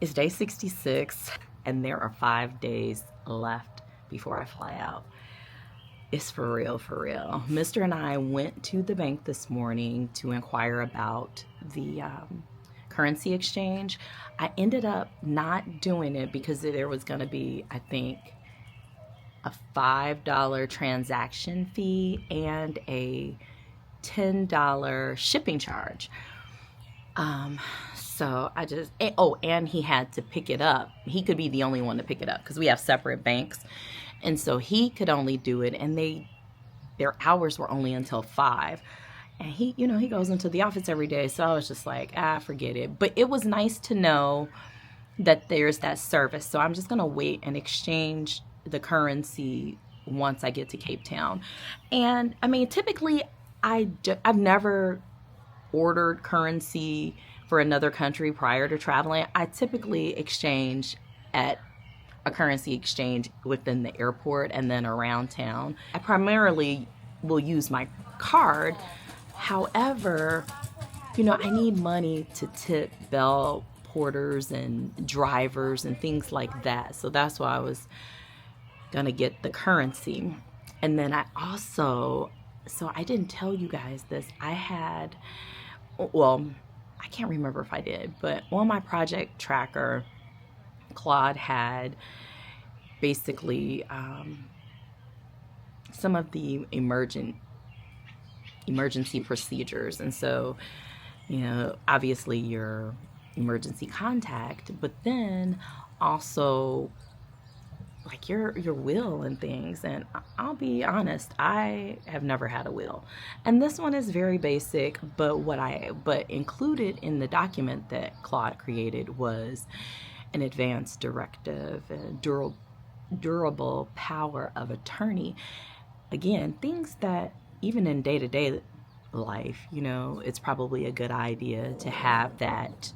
It's day 66 and there are 5 days left before I fly out. It's for real, for real. Mr. and I went to the bank this morning to inquire about the currency exchange. I ended up not doing it because there was going to be, I think, a $5 transaction fee and a $10 shipping charge. So I just, and he had to pick it up. He could be the only one to pick it up because we have separate banks. And so he could only do it, and their hours were only until 5. And he goes into the office every day. So I was just like, forget it. But it was nice to know that there's that service. So I'm just going to wait and exchange the currency once I get to Cape Town. And I mean, typically I've never ordered currency for another country prior to traveling. I typically exchange at a currency exchange within the airport and then around town. I primarily will use my card. However, I need money to tip bell porters and drivers and things like that. So that's why I was gonna get the currency. And then I didn't tell you guys this. I can't remember if I did, but on my project tracker, Claude had basically some of the emergency procedures. And so, obviously your emergency contact, but then also like your will and things. And I'll be honest, I have never had a will, and this one is very basic. But but included in the document that Claude created was an advanced directive and durable power of attorney. Again, things that even in day-to-day life, it's probably a good idea to have that,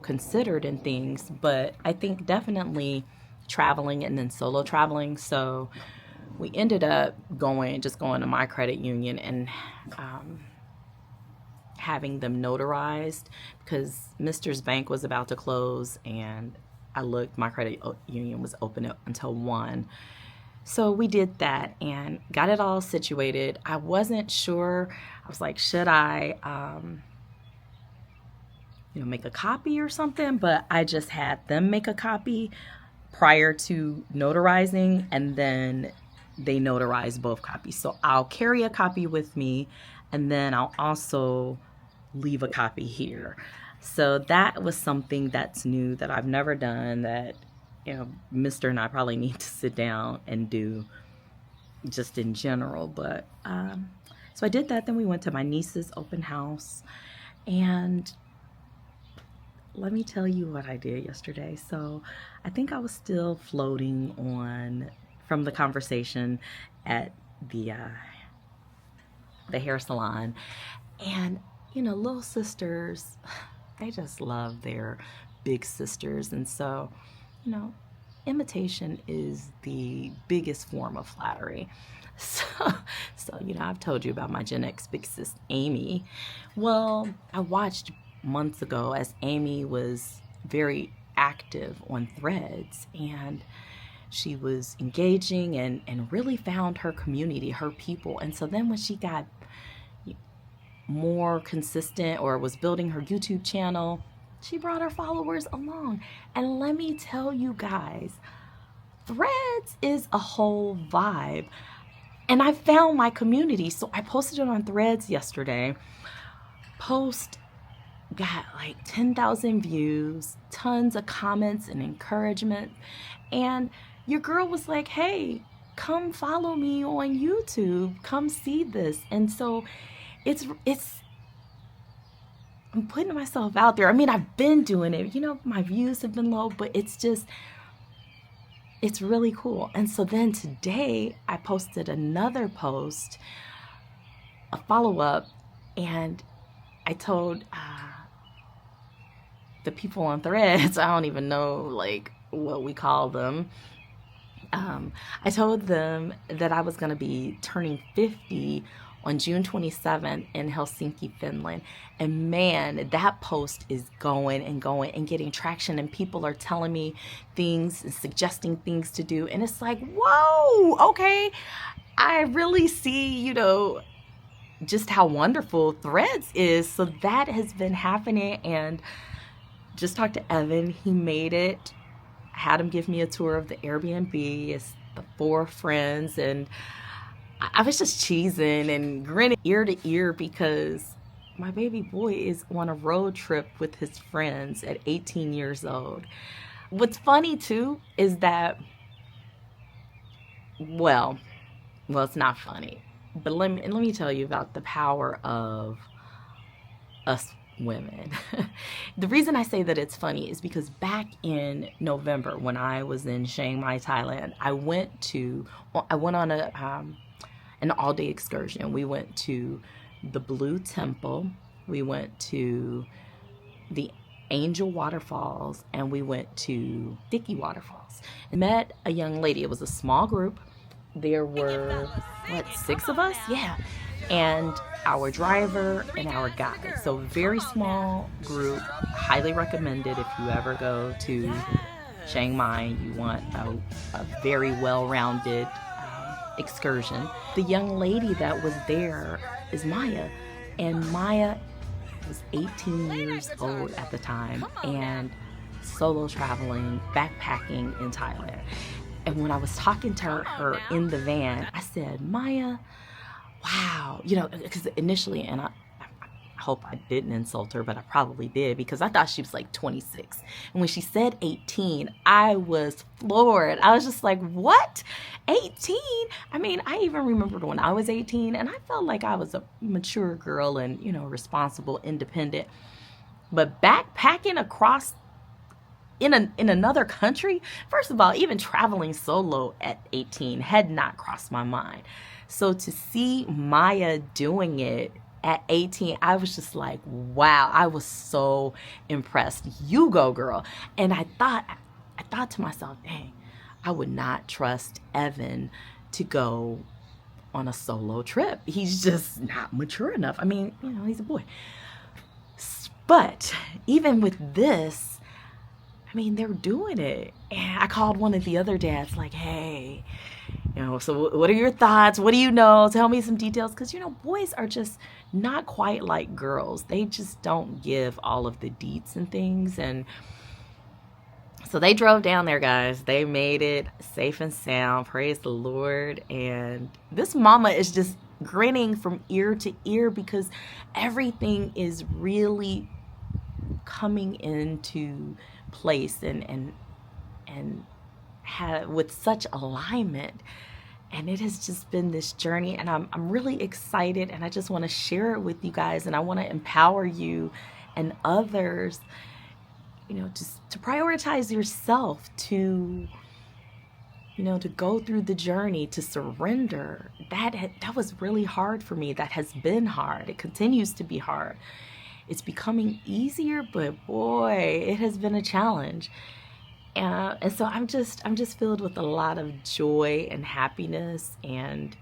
considered in things. But I think definitely traveling and then solo traveling. So we ended up going to my credit union and having them notarized because Mr.'s bank was about to close, and I looked, my credit union was open until 1. So we did that and got it all situated. I wasn't sure. I was like, should I make a copy or something? But I just had them make a copy prior to notarizing, and then they notarize both copies. So I'll carry a copy with me, and then I'll also leave a copy here. So that was something that's new that I've never done, that Mr. and I probably need to sit down and do just in general. But so I did that. Then we went to my niece's open house, and let me tell you what I did yesterday. So I think I was still floating on from the conversation at the hair salon. And, little sisters, they just love their big sisters. And so, imitation is the biggest form of flattery. So, I've told you about my Gen X big sis, Amy. Well, I watched months ago as Amy was very active on Threads, and she was engaging and really found her community, her people. And so then when she got more consistent or was building her YouTube channel, she brought her followers along. And let me tell you guys, Threads is a whole vibe. And I found my community. So I posted it on Threads yesterday. Post got like 10,000 views, tons of comments and encouragement. And your girl was like, hey, come follow me on YouTube. Come see this. And so I'm putting myself out there. I mean, I've been doing it. My views have been low, but it's really cool. And so then today I posted another post, a follow-up, and I told the people on Threads, I don't even know like what we call them. I told them that I was going to be turning 50 on June 27th in Helsinki, Finland. And man, that post is going and going and getting traction, and people are telling me things and suggesting things to do. And it's like, whoa, okay. I really see, just how wonderful Threads is. So that has been happening, and just talked to Evan. He made it. Had him give me a tour of the Airbnb. It's the 4 friends, and I was just cheesing and grinning ear to ear because my baby boy is on a road trip with his friends at 18 years old. What's funny too is that, well, it's not funny, but let me tell you about the power of us women. The reason I say that it's funny is because back in November, when I was in Chiang Mai, Thailand, I went on an all-day excursion. We went to the Blue Temple, we went to the Angel Waterfalls, and we went to Dicky Waterfalls. And met a young lady. It was a small group. There were, 6 of us? Yeah. And our driver and our guide. So very small group. Highly recommended if you ever go to Chiang Mai. You want a very well-rounded excursion. The young lady that was there is Maya, and Maya was 18 years old at the time and solo traveling, backpacking in Thailand. And when I was talking to her in the van, I said, Maya, wow, because initially, and I hope I didn't insult her, but I probably did, because I thought she was like 26. And when she said 18, I was floored. I was just like, what? 18? I mean, I even remembered when I was 18, and I felt like I was a mature girl and, responsible, independent. But backpacking across in another country, first of all, even traveling solo at 18 had not crossed my mind. So to see Maya doing it at 18, I was just like, wow, I was so impressed. You go, girl. And I thought to myself, dang, I would not trust Evan to go on a solo trip. He's just not mature enough. I mean, he's a boy. But even with this, I mean, they're doing it. And I called one of the other dads like, hey, so what are your thoughts? What do you know? Tell me some details. Because, boys are just not quite like girls. They just don't give all of the deets and things. And so they drove down there, guys. They made it safe and sound. Praise the Lord. And this mama is just grinning from ear to ear because everything is really coming into place and with such alignment. And it has just been this journey, and I'm really excited, and I just want to share it with you guys, and I want to empower you and others, just to prioritize yourself, to go through the journey, to surrender. That was really hard for me. That has been hard. It continues to be hard. It's becoming easier, but boy, it has been a challenge. And so I'm just filled with a lot of joy and happiness, and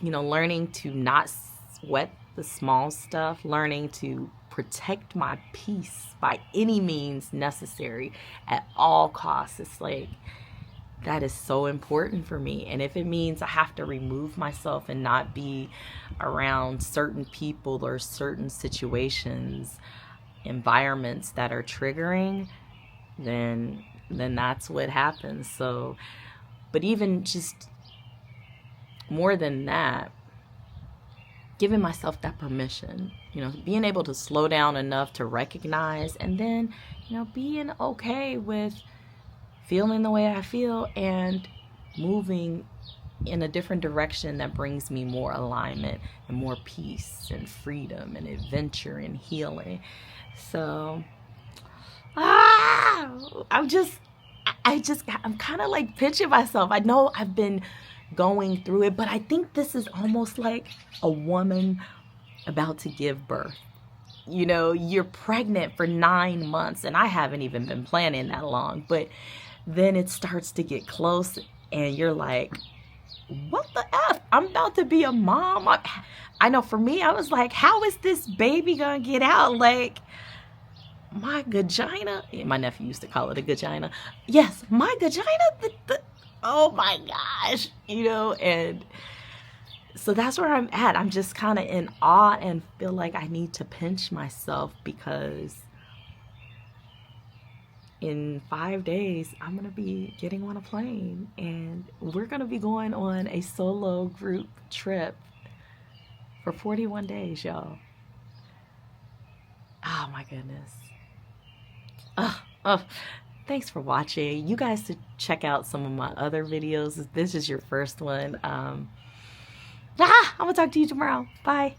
learning to not sweat the small stuff, learning to protect my peace by any means necessary at all costs. It's like, that is so important for me. And if it means I have to remove myself and not be around certain people or certain situations, environments that are triggering, then that's what happens. So, but even just more than that, giving myself that permission, being able to slow down enough to recognize, and then, being okay with feeling the way I feel and moving in a different direction that brings me more alignment and more peace and freedom and adventure and healing. So, I'm kind of like pinching myself. I know I've been going through it, but I think this is almost like a woman about to give birth. You're pregnant for 9 months, and I haven't even been planning that long, but then it starts to get close, and you're like, what the F? I'm about to be a mom. I know for me, I was like, how is this baby gonna get out? Like, my vagina, my nephew used to call it a vagina. Yes, my vagina, oh my gosh, you know, and so that's where I'm at. I'm just kind of in awe and feel like I need to pinch myself because in 5 days, I'm going to be getting on a plane and we're going to be going on a solo group trip for 41 days, y'all. Oh my goodness. Oh, thanks for watching. You guys should check out some of my other videos. If this is your first one. I'm going to talk to you tomorrow. Bye.